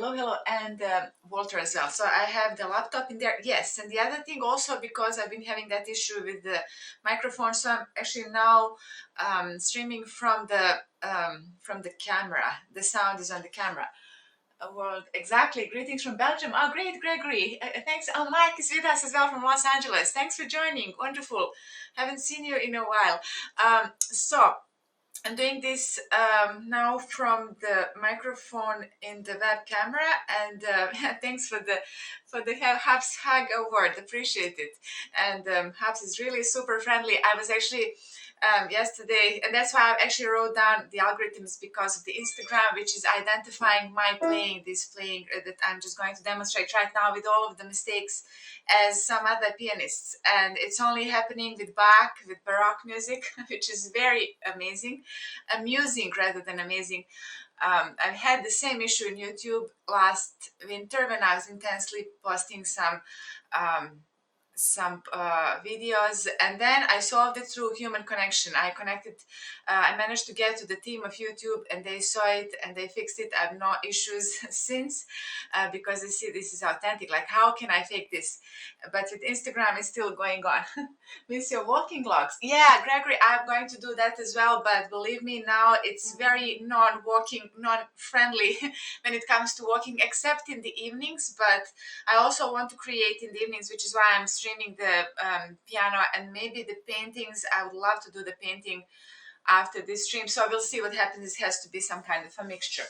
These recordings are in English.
Hello, hello, and Walter as well. So I have the laptop in there. Yes, and the other thing also because I've been having that issue with the microphone, so I'm actually now streaming from the camera. The sound is on the camera. World exactly. Greetings from Belgium. Oh, great, Gregory. Thanks. Oh, Mike is with us as well from Los Angeles. Thanks for joining. Wonderful. Haven't seen you in a while. So I'm doing this now from the microphone in the web camera, and thanks for the Hubs Hug Award. Appreciate it. And Hubs is really super friendly. I was actually yesterday, and that's why I actually wrote down the algorithms because of the Instagram, which is identifying my playing, this playing that I'm just going to demonstrate right now with all of the mistakes as some other pianists. And it's only happening with Bach, with Baroque music, which is very amazing, amusing rather than amazing. I've had the same issue in YouTube last winter when I was intensely posting some videos, and then I solved it through human connection. I managed to get to the team of YouTube, and they saw it and they fixed it. I have no issues since because they see this is authentic. Like, how can I fake this? But with Instagram, it's still going on. Miss your walking logs. Yeah, Gregory, I'm going to do that as well. But believe me, now it's very non-walking, non-friendly when it comes to walking, except in the evenings. But I also want to create in the evenings, which is why I'm streaming the piano and maybe the paintings. I would love to do the painting after this stream. So we'll see what happens. It has to be some kind of a mixture.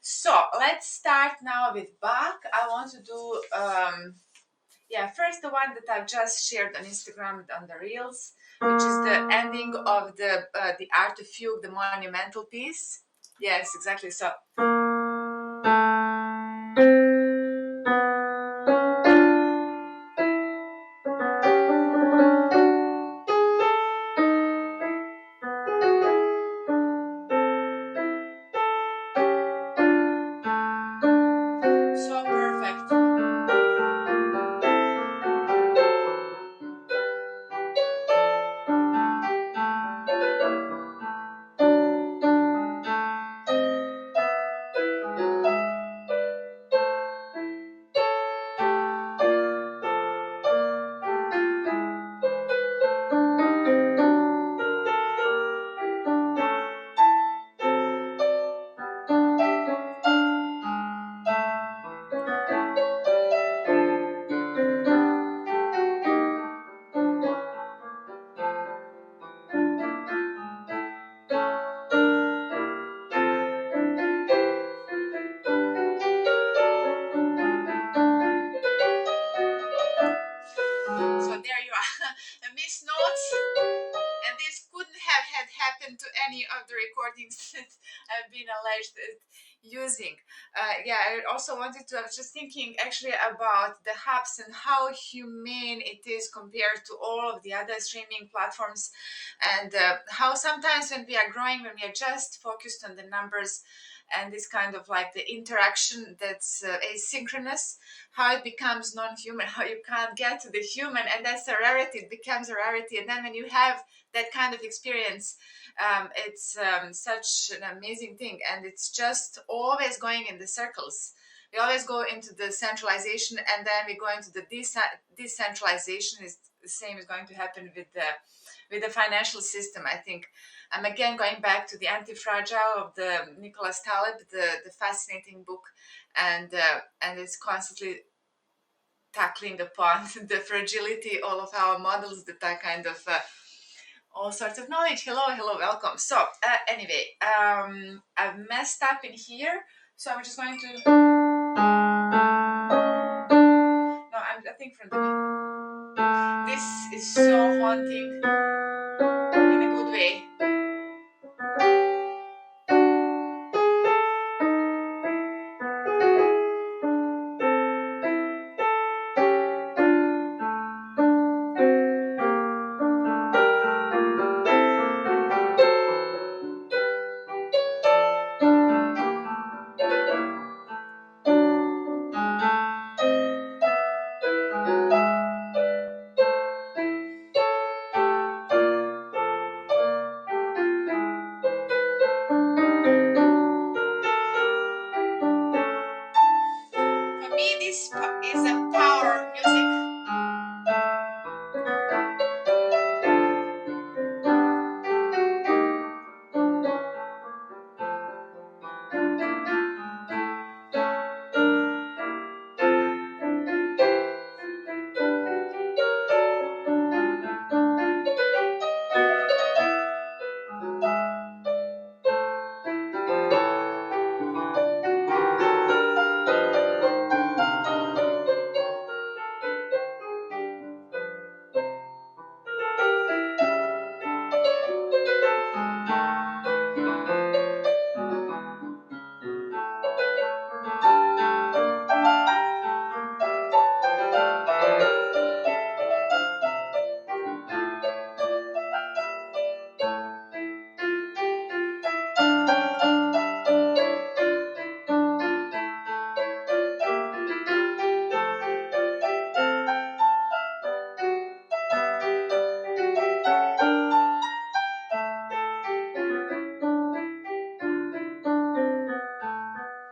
So let's start now with Bach. I want to do, first the one that I've just shared on Instagram on the Reels, which is the ending of the Art of Fugue, the monumental piece. Yes, exactly. So. So perfect. So there you are, the missed notes, and this couldn't have had happened to any of the recordings that I've been alleged using. I also wanted to, I was just thinking actually about the hubs and how humane it is compared to all of the other streaming platforms, and how sometimes when we are growing, when we are just focused on the numbers and this kind of like the interaction that's asynchronous, how it becomes non-human, how you can't get to the human, and that's a rarity. It becomes a rarity, and then when you have that kind of experience, it's such an amazing thing, and it's just always going in the circles. We always go into the centralization, and then we go into the decentralization. Is the same is going to happen with the financial system. I think I'm again going back to the Anti-Fragile of the Nicholas Taleb, the fascinating book, and it's constantly tackling upon the fragility, all of our models that are kind of all sorts of knowledge. Hello, hello, welcome. So anyway, I've messed up in here, so I'm just going to. No, I think from the. This is so haunting in a good way. me, this is a power music.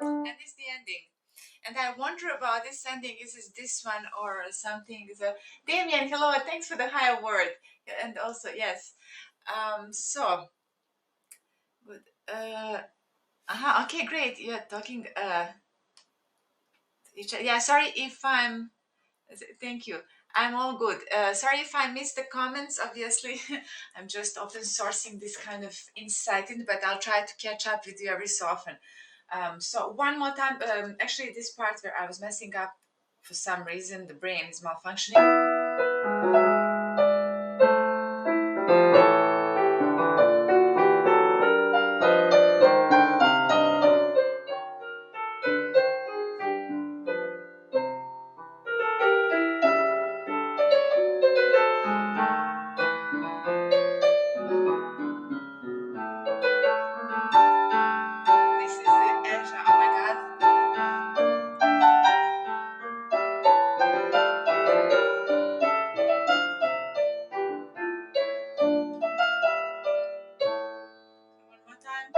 And it's the ending. And I wonder about this ending. Is it this one or something? So, Damien, hello. Thanks for the high word. And also, yes. So good. Okay, great. You're talking. Yeah. Sorry if I'm. Thank you. I'm all good. Sorry if I missed the comments. Obviously, I'm just open sourcing this kind of insight, but I'll try to catch up with you every so often. So one more time. Actually, this part where I was messing up for some reason, the brain is malfunctioning. This is the edge. Oh my god. One more time.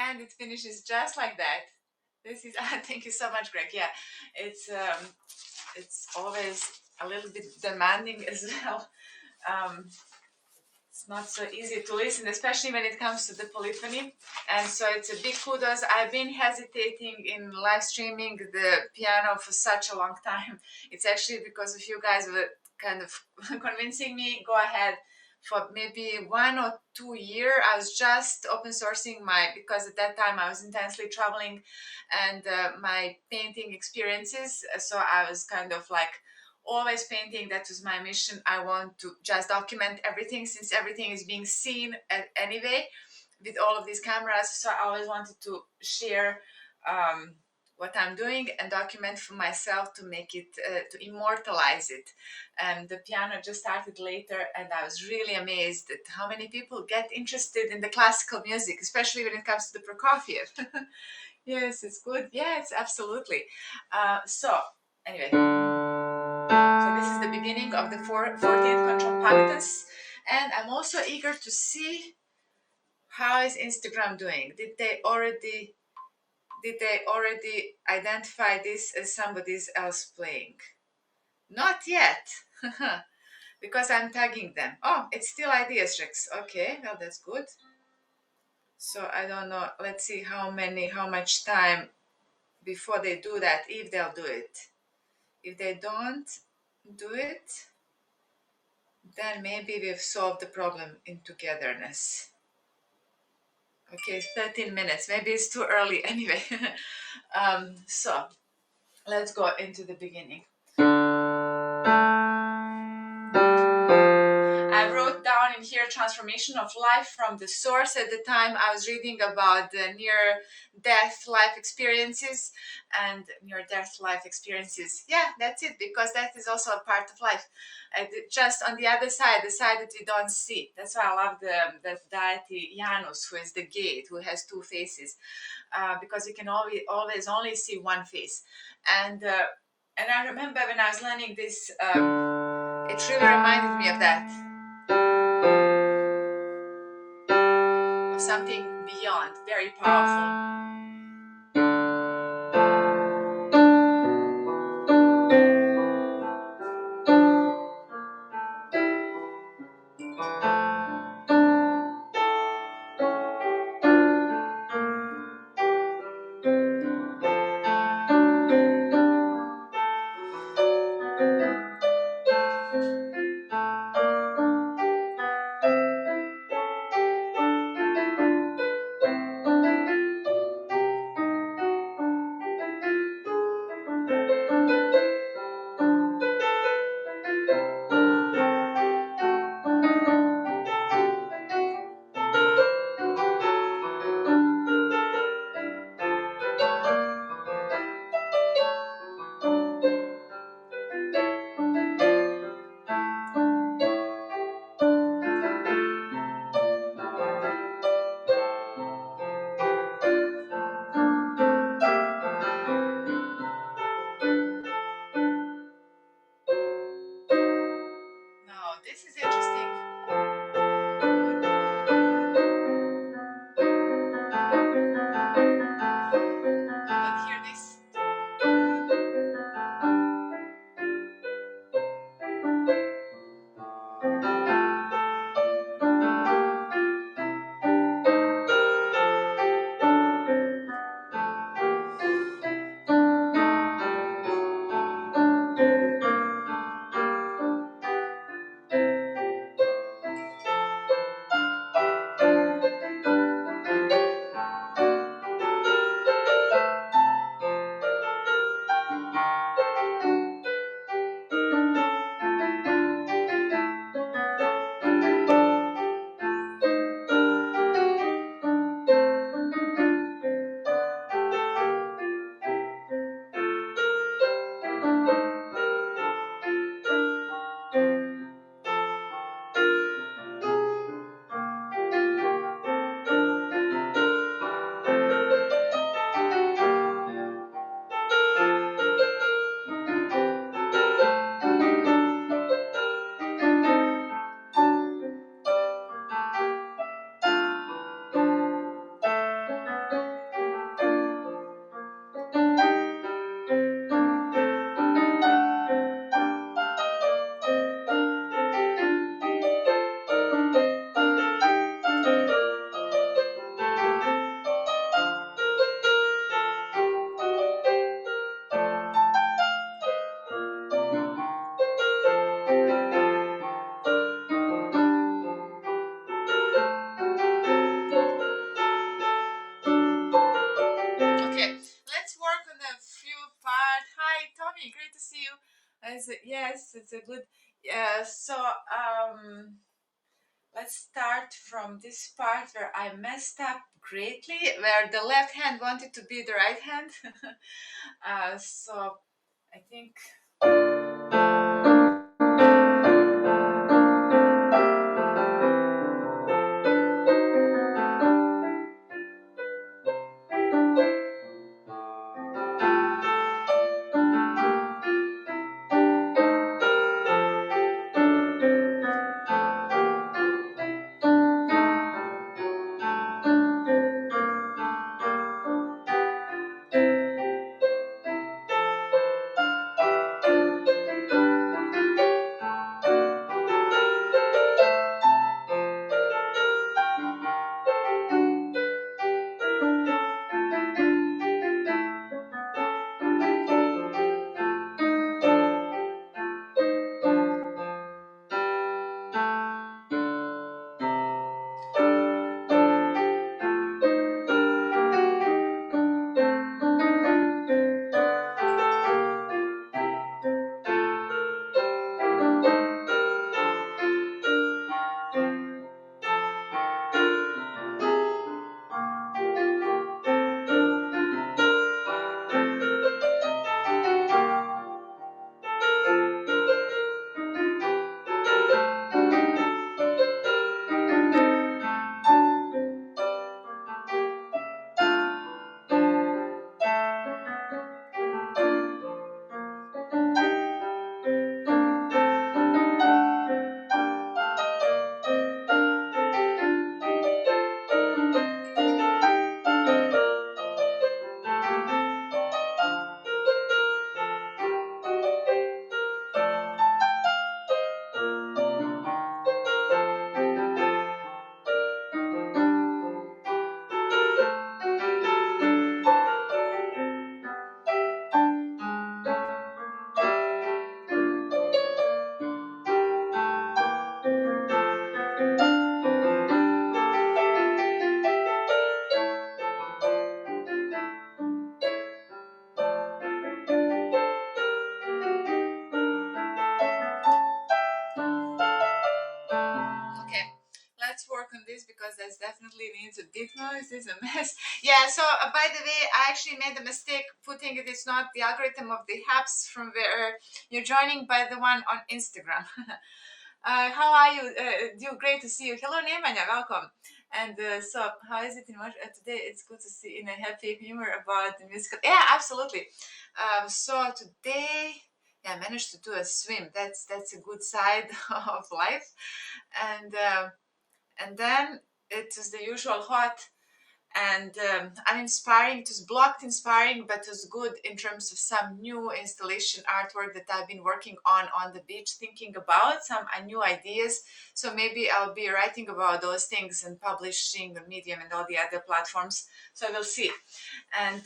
And it finishes just like that. This is thank you so much, Greg. Yeah, it's always a little bit demanding as well. Um, it's not so easy to listen, especially when it comes to the polyphony. And so it's a big kudos. I've been hesitating in live streaming the piano for such a long time. It's actually because of you guys were kind of convincing me, go ahead. For maybe 1 or 2 years, I was just open sourcing because at that time I was intensely traveling and my painting experiences. So I was kind of like always painting. That was my mission. I want to just document everything since everything is being seen anyway with all of these cameras. So I always wanted to share what I'm doing and document for myself to make it to immortalize it. And the piano just started later, and I was really amazed at how many people get interested in the classical music, especially when it comes to the Prokofiev. Yes, it's good. Yes, absolutely. So anyway, so this is the beginning of the 14th contrapuntus, and I'm also eager to see how is Instagram doing. Did they already identify this as somebody else playing? Not yet, because I'm tagging them. Oh, it's still ideas, Rex. Okay, well that's good. So I don't know. Let's see how much time before they do that, if they'll do it. If they don't do it, then maybe we've solved the problem in togetherness. Okay, 13 minutes. Maybe it's too early anyway. So let's go into the beginning. I wrote down in here transformation of life from the source. At the time I was reading about the near death life experiences and near death life experiences. Yeah, that's it, because that is also a part of life. Just on the other side, the side that we don't see. That's why I love the deity Janus, who is the gate, who has two faces, because you can always only see one face. And I remember when I was learning this, it really reminded me of that, of something beyond, very powerful. Now, this is interesting. But hear this. Okay, let's work on a few part. Hi, Tommy, great to see you. Yes, it's a good. Let's start from this part where I messed up greatly, where the left hand wanted to be the right hand. So I think. because that's definitely needs a big noise. It's a mess. Yeah. So by the way, I actually made a mistake putting it. It's not the algorithm of the apps from where you're joining, by the one on Instagram. How are you? You great to see you. Hello, Nemanja. Welcome. And so, how is it in today? It's good to see in a happy humor about the musical. Yeah, absolutely. So today, yeah, I managed to do a swim. That's a good side of life, and and then it was the usual hot and uninspiring. It was blocked inspiring, but it was good in terms of some new installation artwork that I've been working on the beach, thinking about some new ideas. So maybe I'll be writing about those things and publishing on Medium and all the other platforms. So we'll see. And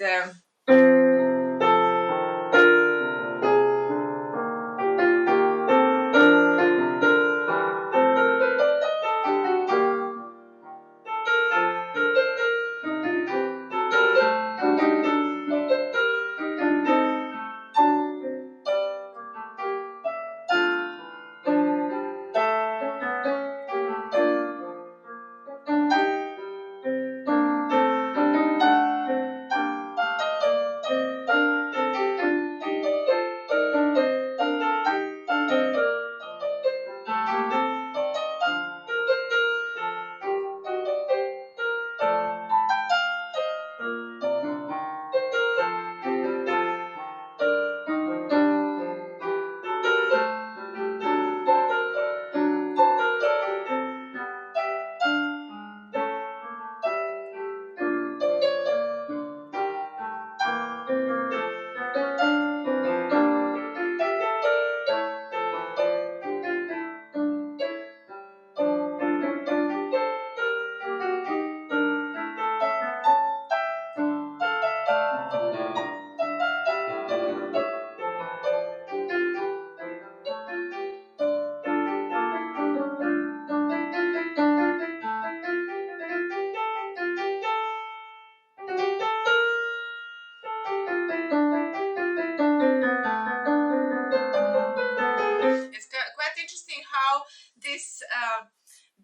it's quite interesting how this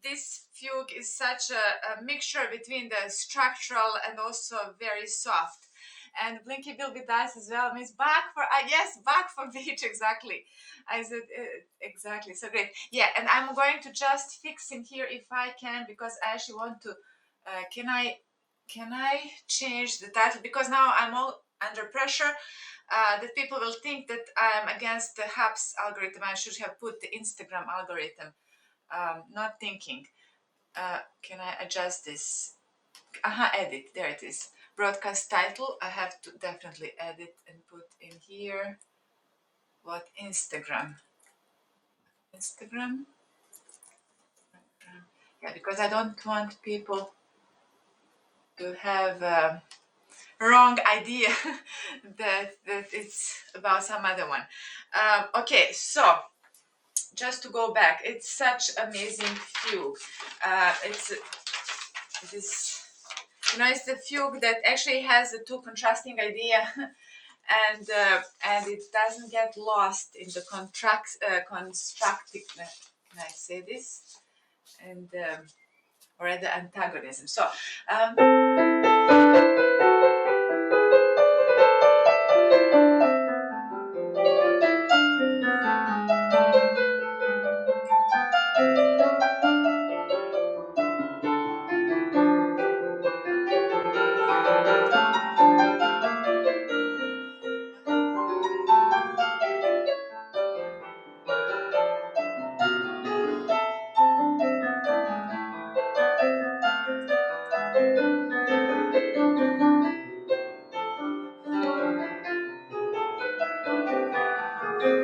this fugue is such a mixture between the structural and also very soft. And Blinky Bill with us as well means back for yes, back for beach exactly. I said exactly. So great. Yeah, and I'm going to just fix in here if I can because I actually want to. Can I change the title because now I'm all under pressure that people will think that I'm against the HAPS algorithm. I should have put the Instagram algorithm. Not thinking. Can I adjust this? Edit. There it is. Broadcast title. I have to definitely edit and put in here. What Instagram? Instagram. Yeah, because I don't want people to have a wrong idea that it's about some other one. Okay, so just to go back, it's such amazing fugue. It's this, it's the fugue that actually has the two contrasting idea, and it doesn't get lost in the constructive. Can I say this? And or the antagonism. So.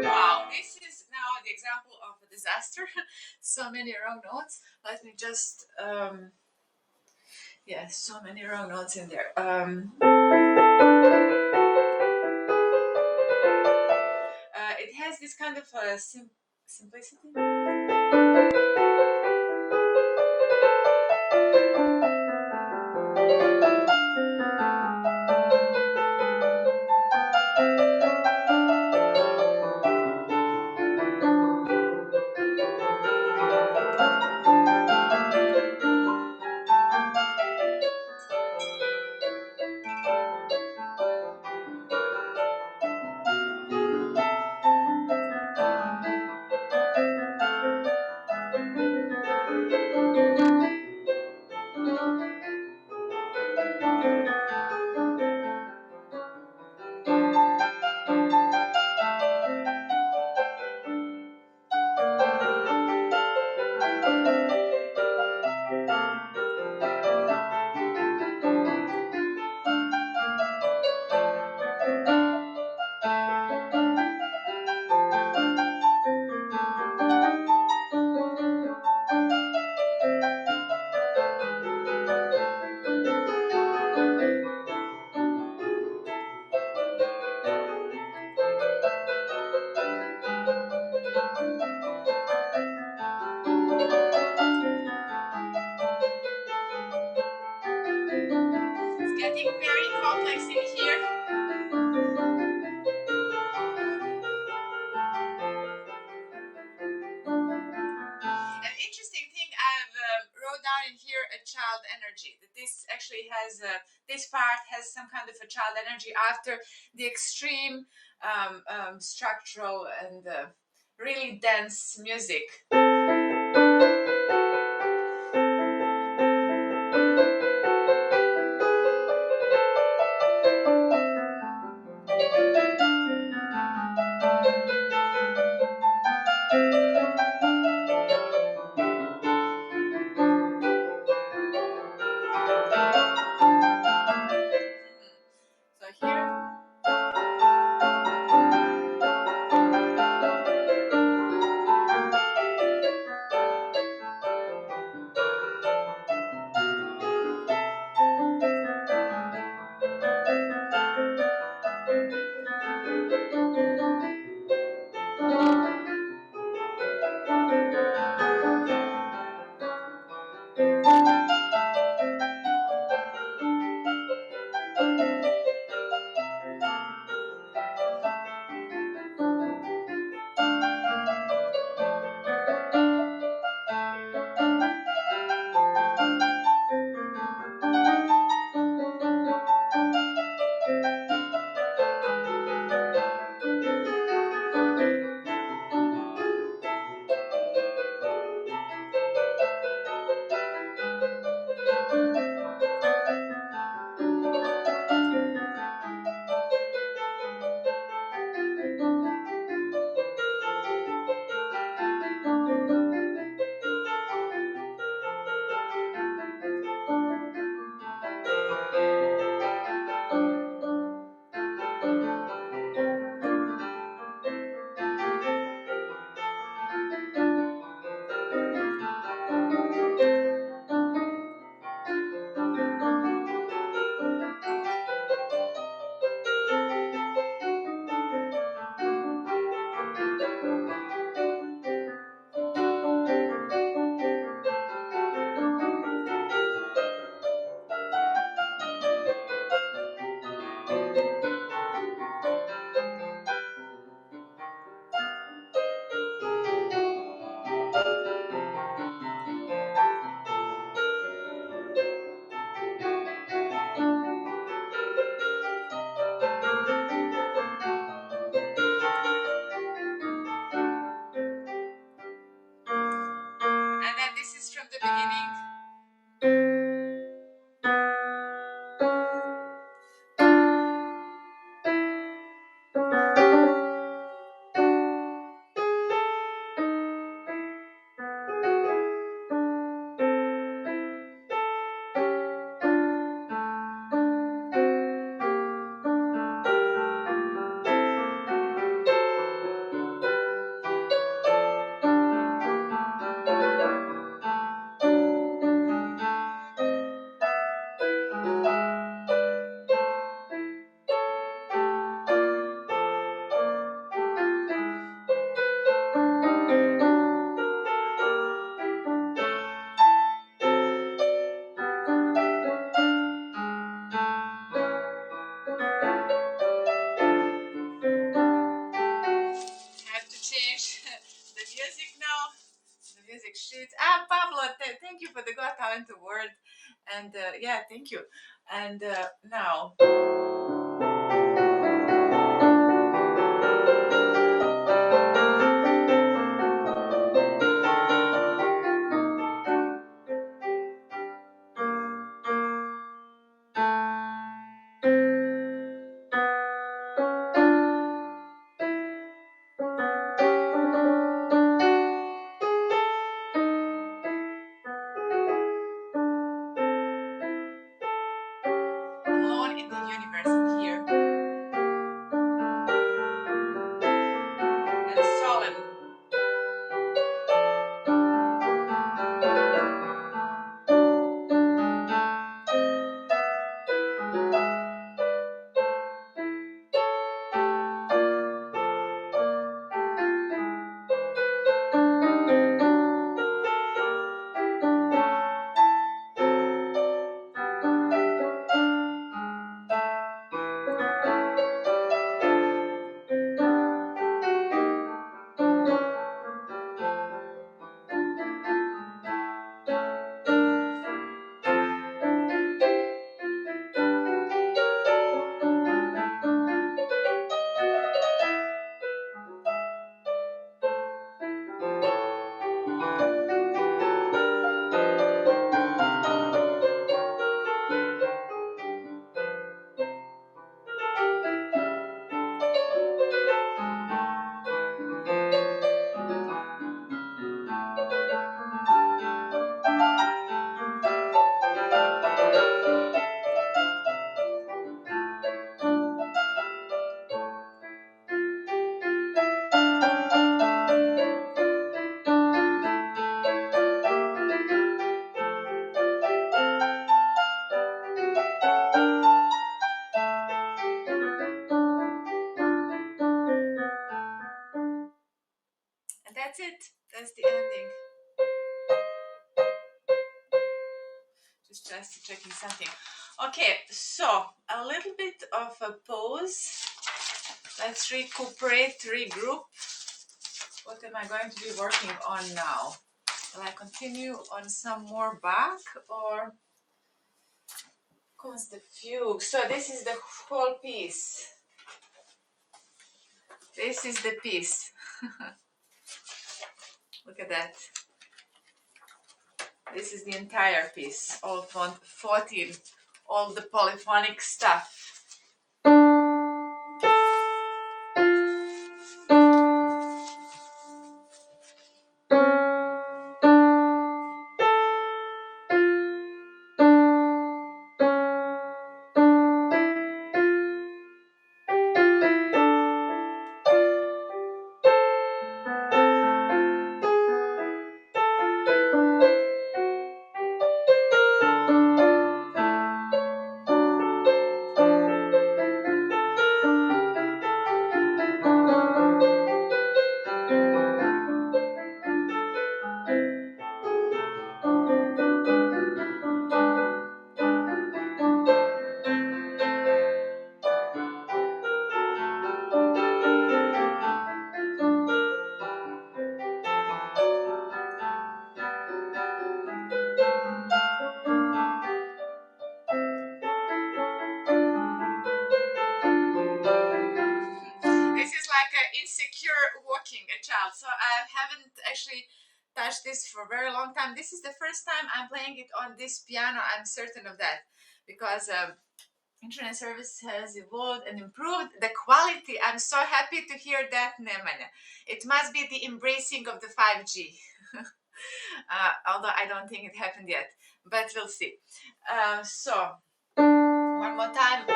Wow, this is now the example of a disaster. So many wrong notes. Let me just, yeah, so many wrong notes in there. It has this kind of simplicity. getting very complex in here. An interesting thing I've wrote down in here, a child energy. That this actually has this part has some kind of a child energy after the extreme structural and really dense music. So here. And then this is from the beginning. I have to change the music now. The music sheet. Ah, Pablo, thank you for the God talent award. And yeah, thank you. And now. Alone in the universe in here. must be checking something. Okay, so a little bit of a pause. Let's recuperate, regroup. What am I going to be working on now? Will I continue on some more Bach or cause the fugue? So this is the whole piece. This is the piece. Look at that. This is the entire piece, all 14, all the polyphonic stuff. This is like an insecure walking a child. So I haven't actually touched this for a very long time. This is the first time I'm playing it on this piano. I'm certain of that because internet service has evolved and improved the quality. I'm so happy to hear that, Nemanja. It must be the embracing of the 5G. Although I don't think it happened yet, but we'll see. So one more time,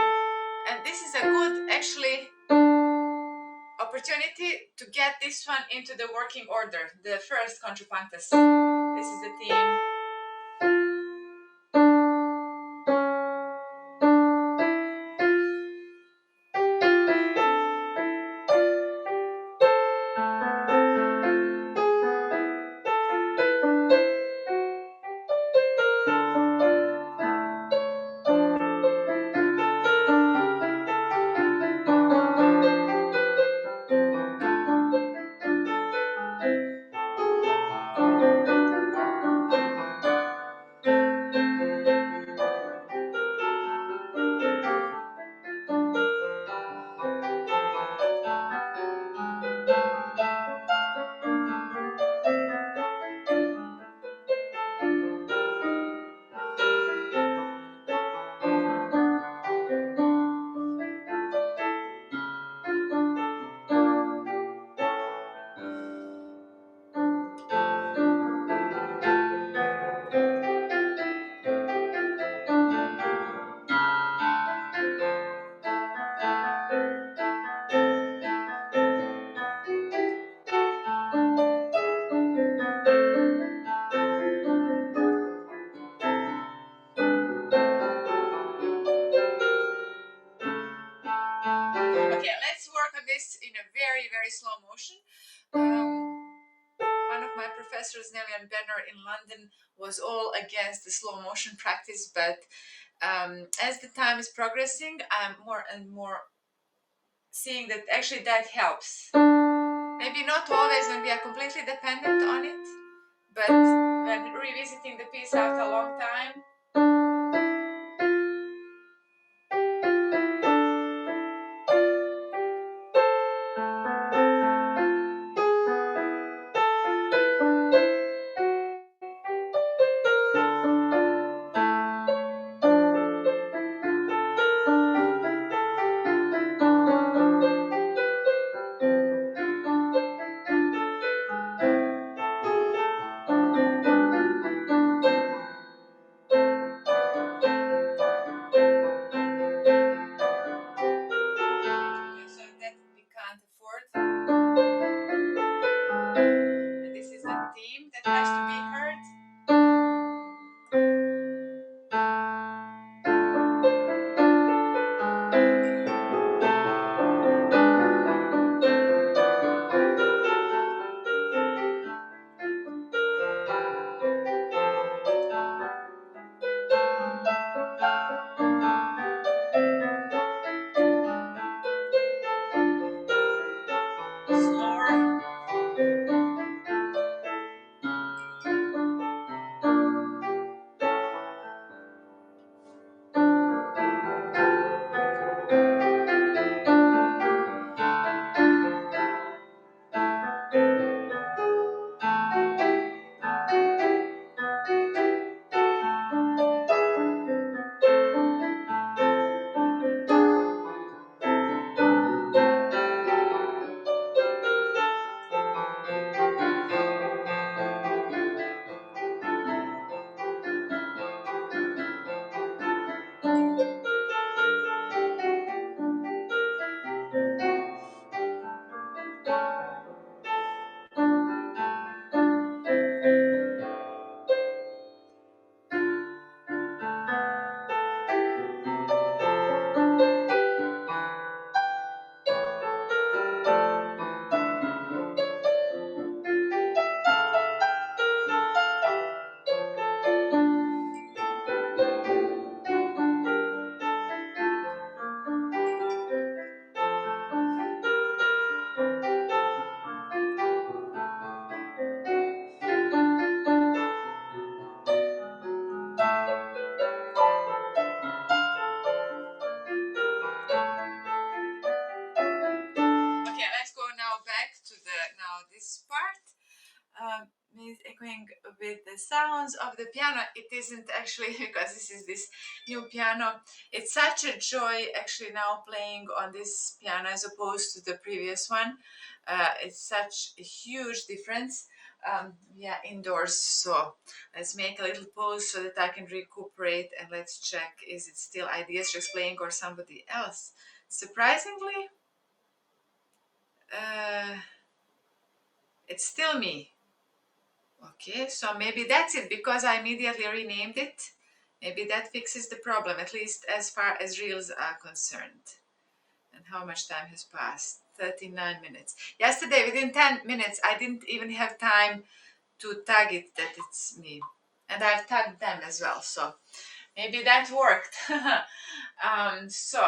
and this is a good actually opportunity to get this one into the working order, the first contrapunctus. This is the theme. Okay, let's work on this in a very, very slow motion. One of my professors, Nellian Benner in London, was all against the slow motion practice, but as the time is progressing, I'm more and more seeing that actually that helps. Maybe not always when we are completely dependent on it, but when revisiting the piece after a long time. with the sounds of the piano. It isn't actually because this is this new piano. It's such a joy actually now playing on this piano as opposed to the previous one. It's such a huge difference. Yeah, indoors. So let's make a little pause so that I can recuperate, and let's check, is it still Ideas just playing or somebody else? Surprisingly, uh, it's still me. Okay, so maybe that's it because I immediately renamed it. Maybe that fixes the problem, at least as far as reels are concerned. And how much time has passed? 39 minutes. Yesterday, within 10 minutes, I didn't even have time to tag it that it's me. And I've tagged them as well, so maybe that worked. So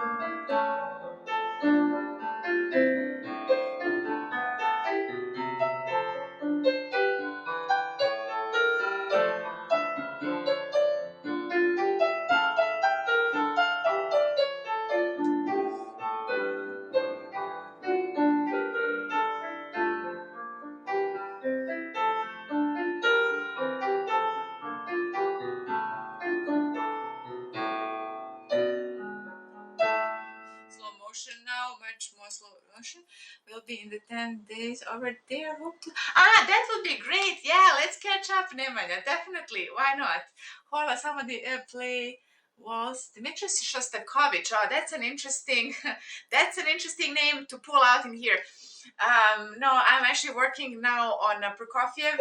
oh my god. Slow motion now, much more slow motion. Will be in the 10 days over there. That would be great. Yeah, let's catch up, Nemanja. Definitely. Why not? Hola, somebody play was Dmitry Shostakovich. Oh, that's an interesting that's an interesting name to pull out in here. No, I'm actually working now on Prokofiev.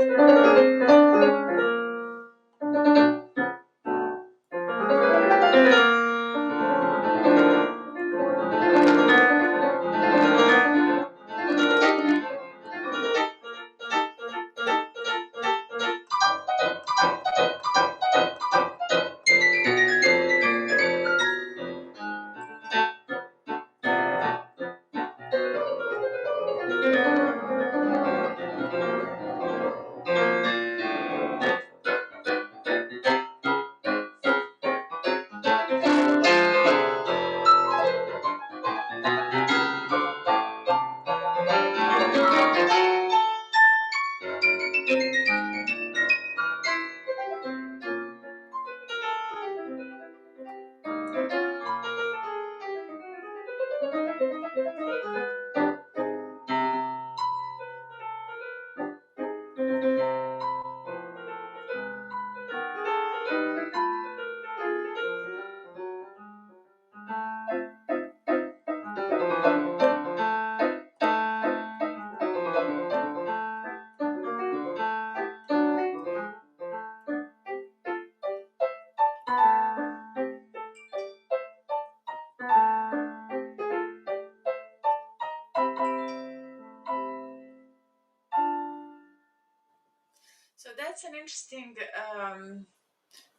So that's an interesting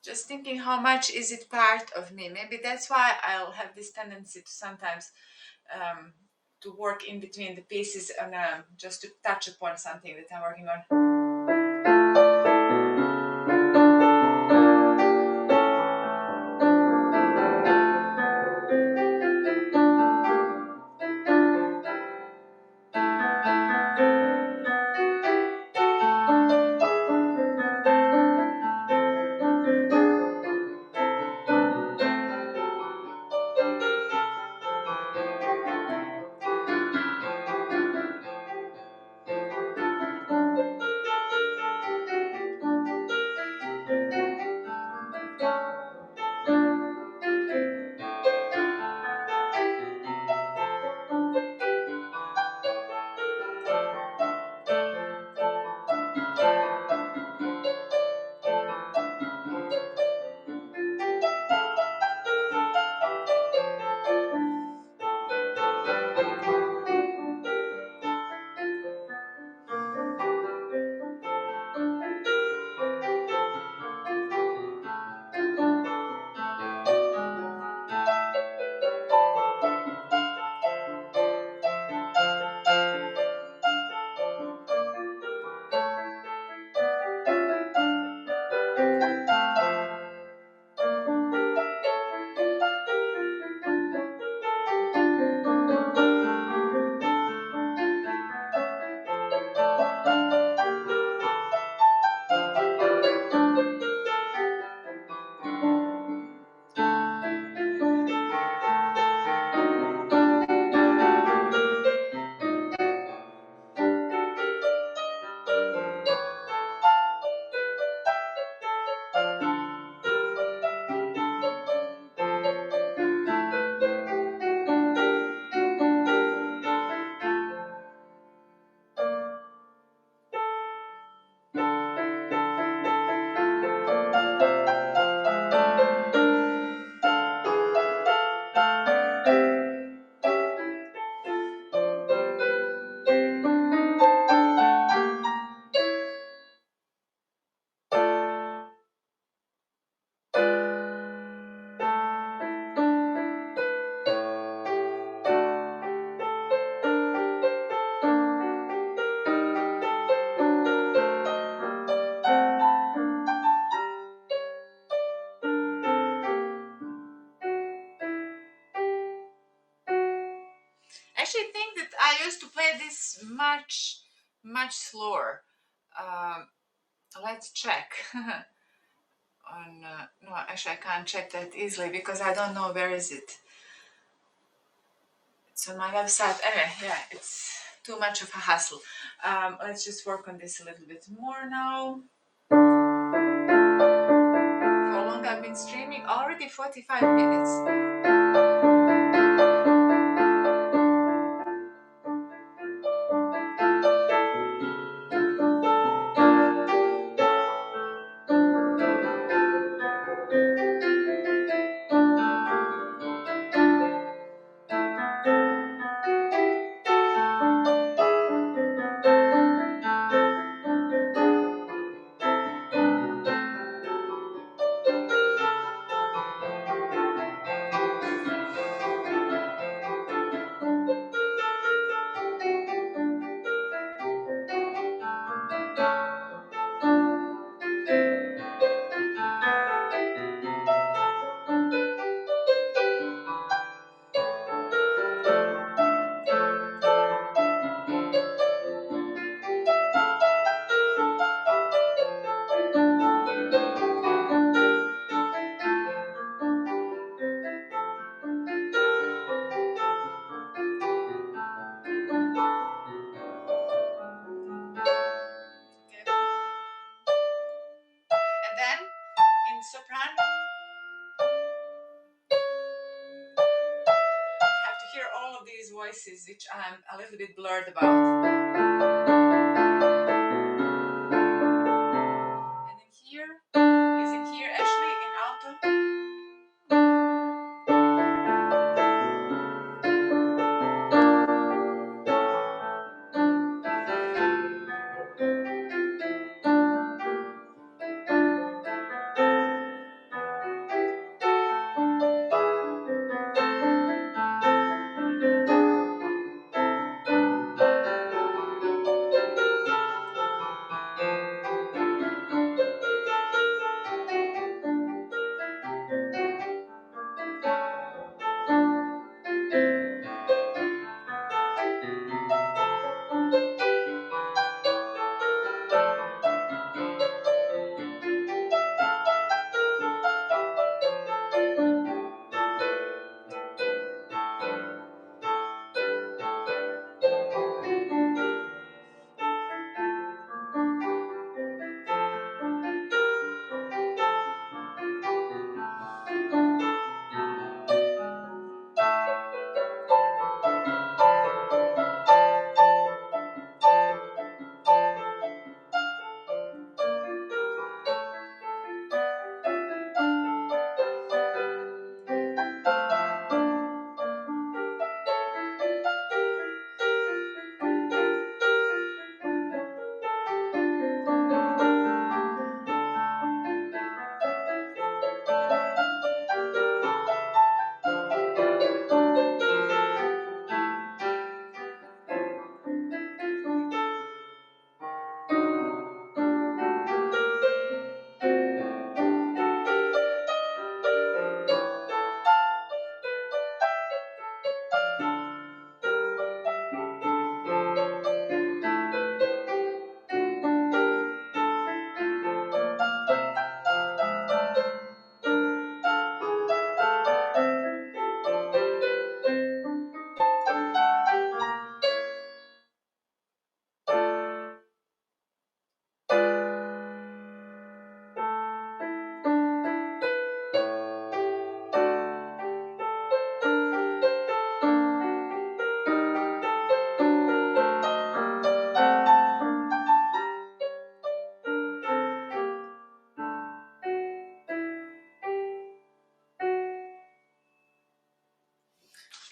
just thinking how much is it part of me. Maybe that's why I'll have this tendency to sometimes um, to work in between the pieces and just to touch upon something that I'm working on. think that I used to play this much slower. Um, let's check. On no, actually I can't check that easily because I don't know where is it. It's on my website. Anyway, yeah, it's too much of a hassle. Let's just work on this a little bit more now. How long I've been streaming? Already 45 minutes. Okay. And then in soprano, I have to hear all of these voices, which I'm a little bit blurred about. And in here, is in here actually in alto.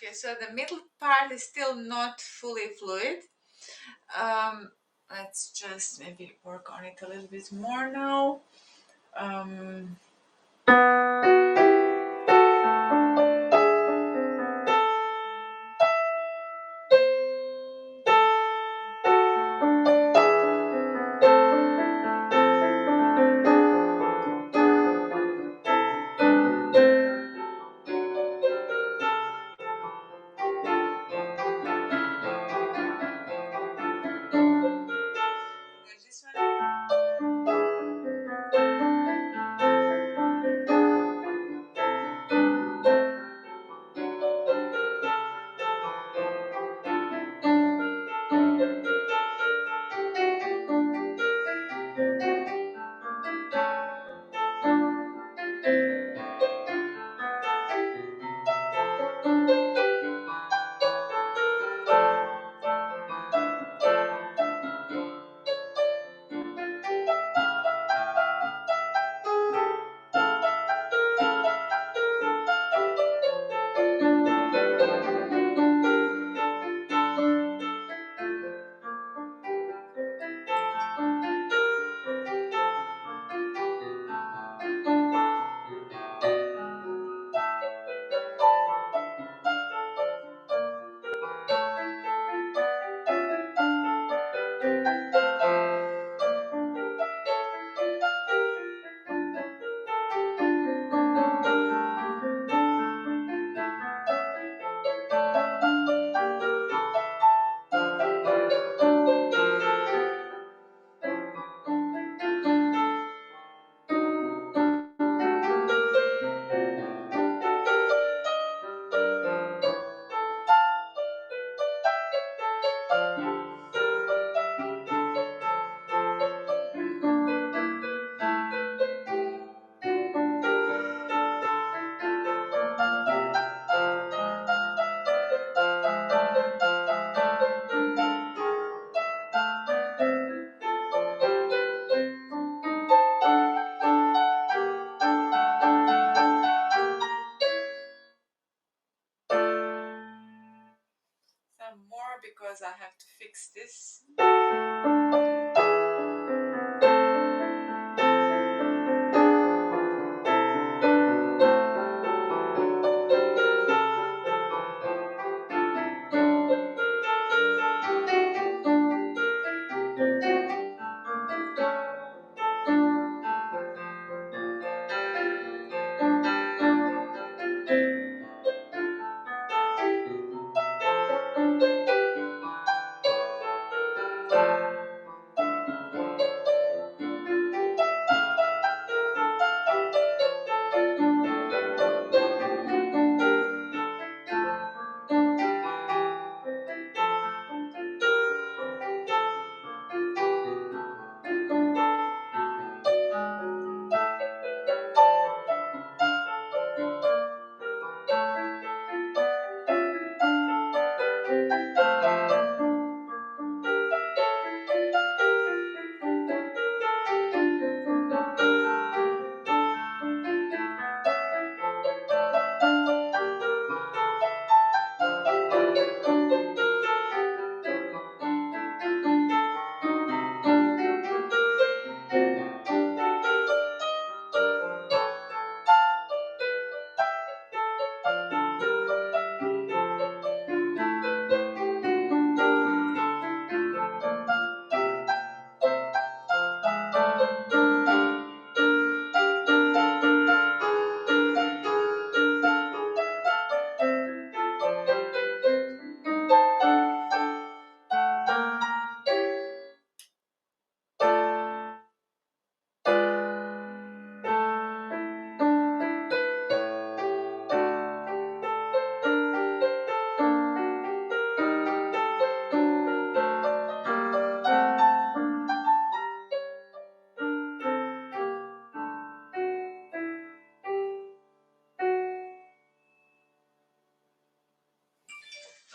Okay, so the middle part is still not fully fluid. Let's just maybe work on it a little bit more now. Um, because I have to fix this.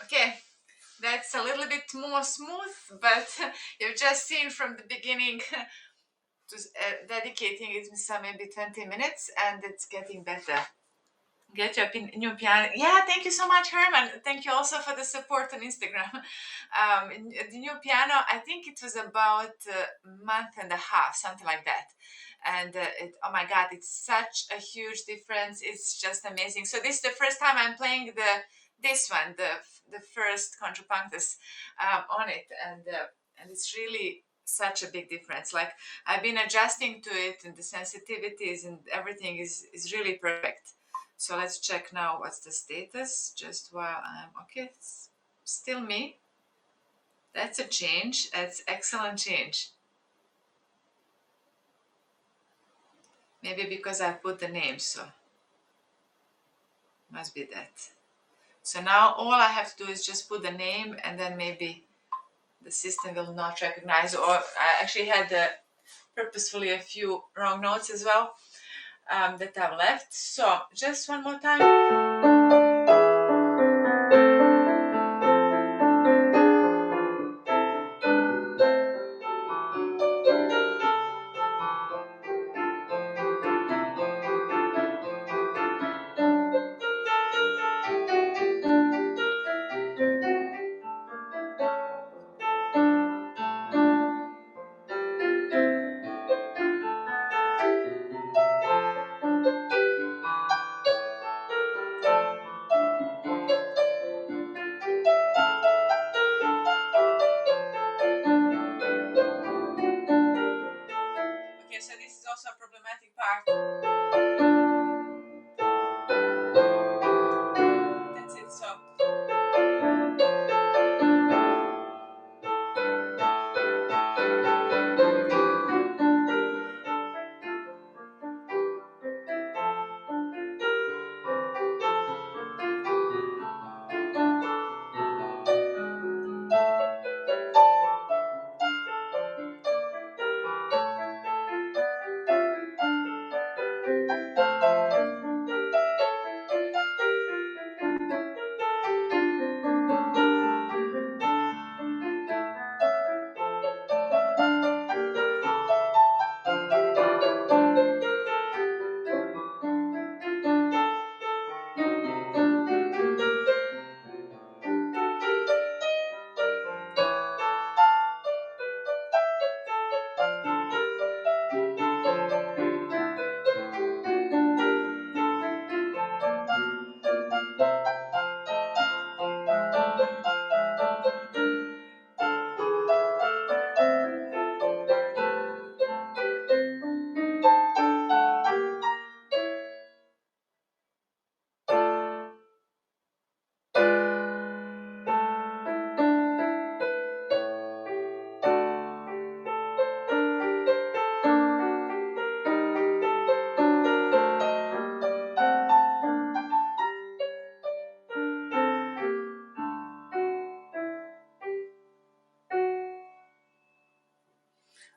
Okay, that's a little bit more smooth, but you've just seen from the beginning to dedicating it some maybe 20 minutes, and it's getting better. Get your new piano. Yeah, thank you so much, Herman. Thank you also for the support on Instagram. The new piano, I think it was about a month and a half, something like that. And oh my God, it's such a huge difference. It's just amazing. So this is the first time I'm playing this one, the first contrapunctus on it, and it's really such a big difference. Like I've been adjusting to it, and the sensitivities and everything is really perfect. So let's check now what's the status just while I'm okay. It's still me. That's a change. That's excellent change. Maybe because I put the name, so must be that. So now all I have to do is just put the name, and then maybe the system will not recognize, or I actually had purposefully a few wrong notes as well that I've left. So just one more time.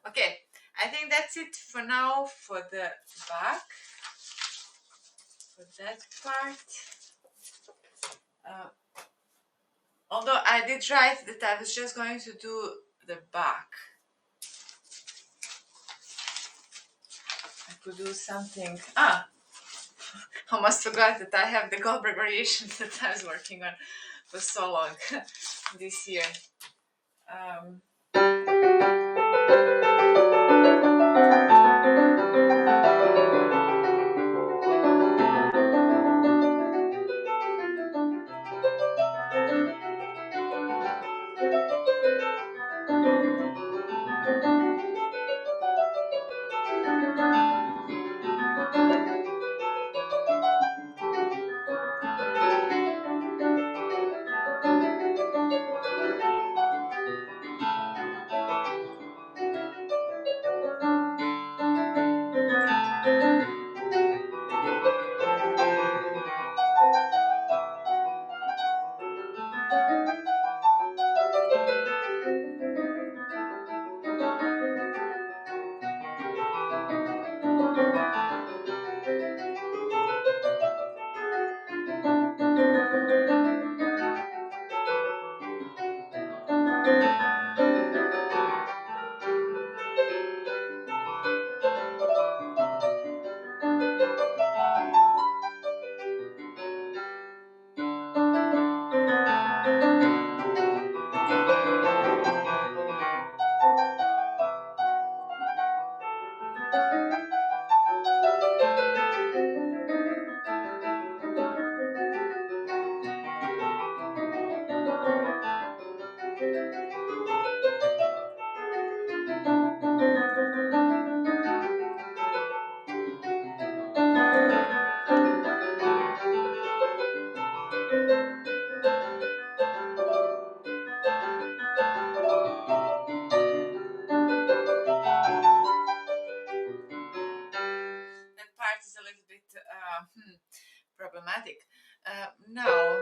Okay, I think that's it for now for the back, for that part. Uh, Although I did write that I was just going to do the back. I could do something. Ah, I almost forgot that I have the Goldberg variation that I was working on for so long this year. Um, that part is a little bit problematic. Now,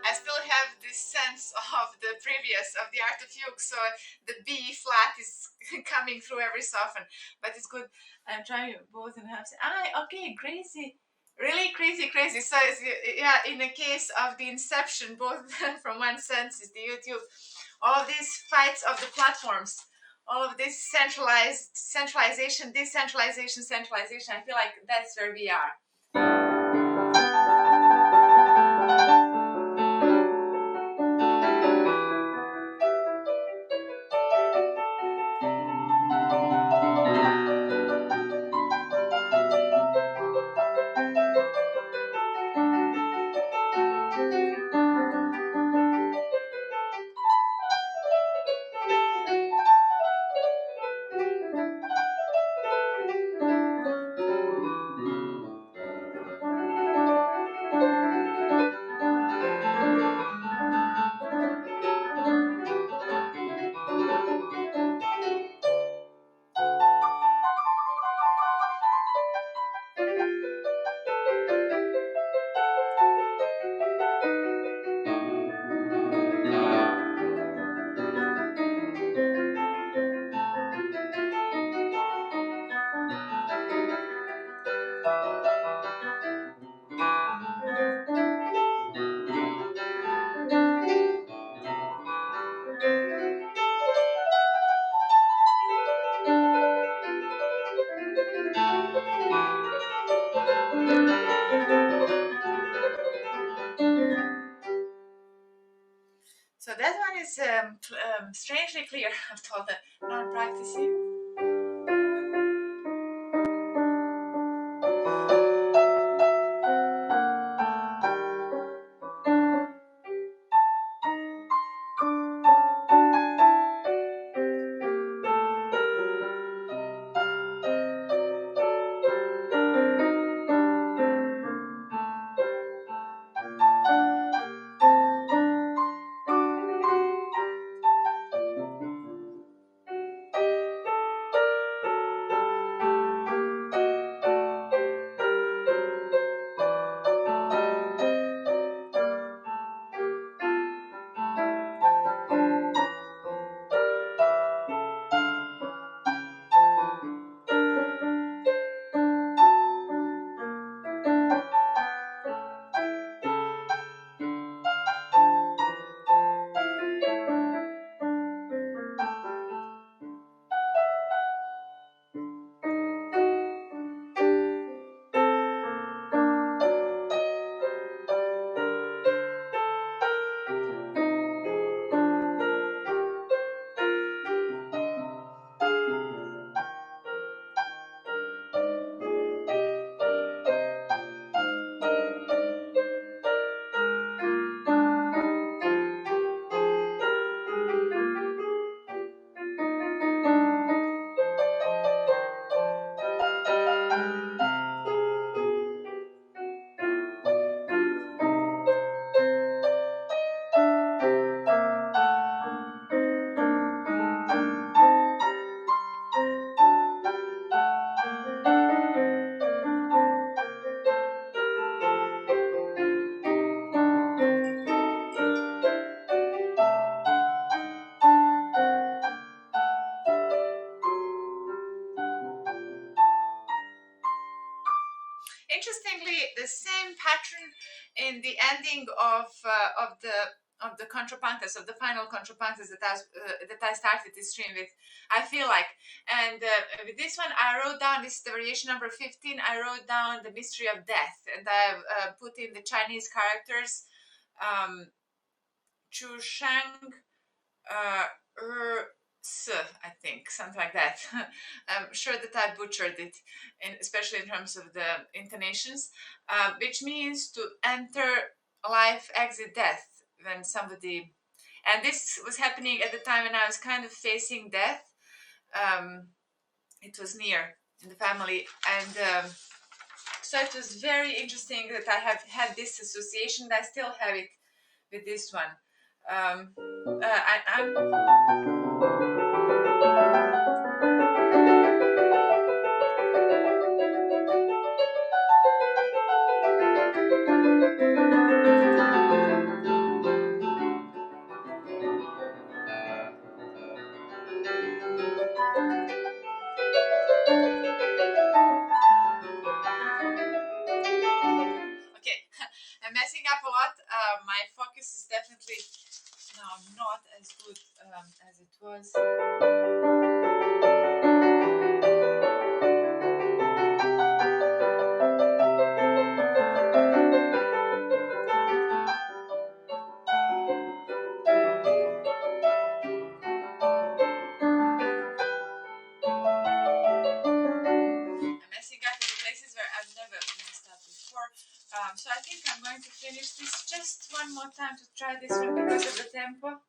I still have this sense of the previous of the art of fugue, so the B flat is coming through every so often, but it's good. I'm trying both and half. Ah, okay, crazy. Really crazy, crazy. So yeah, in the case of the inception, both from one sense is the YouTube, all of these fights of the platforms, all of this centralization, decentralization, centralization. I feel like that's where we are. So that one is strangely clear after all the non-practicing. Interestingly, the same pattern in the ending of the contrapunctus, of the final contrapunctus that I started this stream with, I feel like. And with this one, I wrote down, this is the variation number 15, I wrote down the mystery of death, and I've put in the Chinese characters, Chu Shang, uh, I think, something like that. I'm sure that I butchered it, especially in terms of the intonations, which means to enter life, exit death. When somebody, and this was happening at the time when I was kind of facing death. Um, it was near in the family, and so it was very interesting that I have had this association. I still have it with this one. I'm going to finish this just one more time to try this one because of the tempo.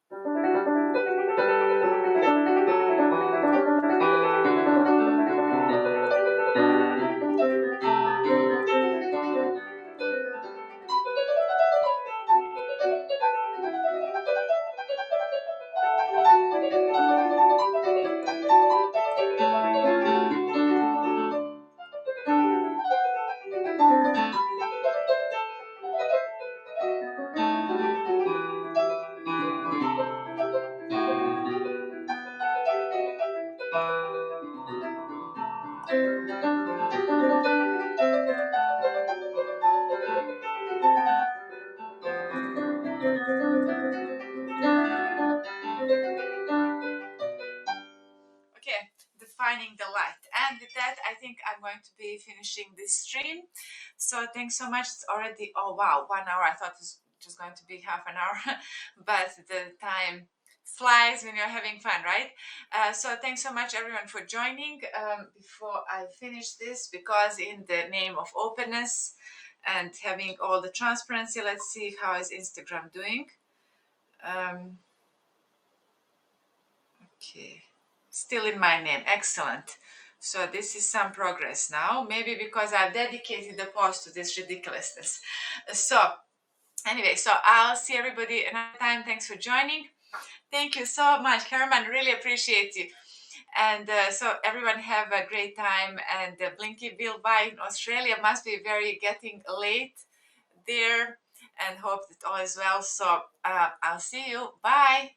Okay, defining the light. And with that, I think I'm going to be finishing this stream. So thanks so much. It's already, oh wow, 1 hour. I thought it was just going to be half an hour, but the time flies when you're having fun, right? So thanks so much everyone for joining. Before I finish this, because in the name of openness and having all the transparency, let's see how is Instagram doing. Okay, still in my name, excellent. So this is some progress now, maybe because I've dedicated the post to this ridiculousness. So anyway, so I'll see everybody another time. Thanks for joining. Thank you so much, Herman, really appreciate you. And so everyone have a great time, and Blinky Bill by in Australia must be very getting late there, and hope that all is well. So I'll see you, bye.